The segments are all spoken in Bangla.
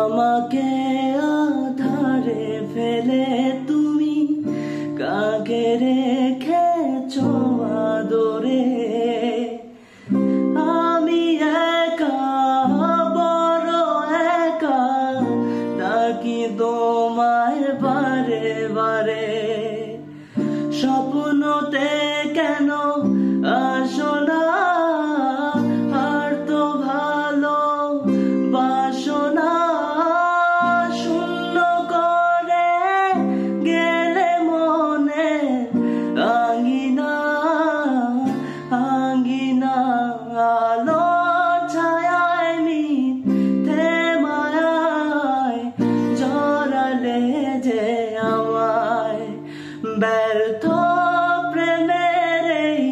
আমাকে আধারে ফেলে তুমি কাকে রেখেছো আদরে। আমি একা, বড় একা, ডাকি তোমায় বারে বারে। স্বপ্নতে কেন আসো না, আর তো ভালো বাসো না। শূন্য করে গেলে মনে আঙ্গিনা আঙ্গিনা। আলো ছায়ায় মিথ্যে মায়ায় জড়ালে যে আমায়। ব্যর্থ প্রেমের এই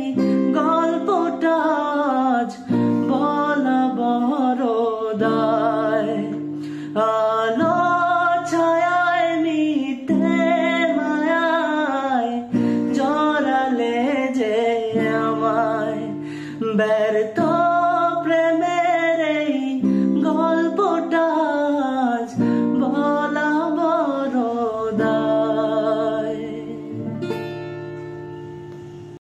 গল্পটা আজ বলা বড় দায়। আলো ছায়ায় মিথ্যে মায়ায় জড়ালে যে আমায়। ব্যর্থ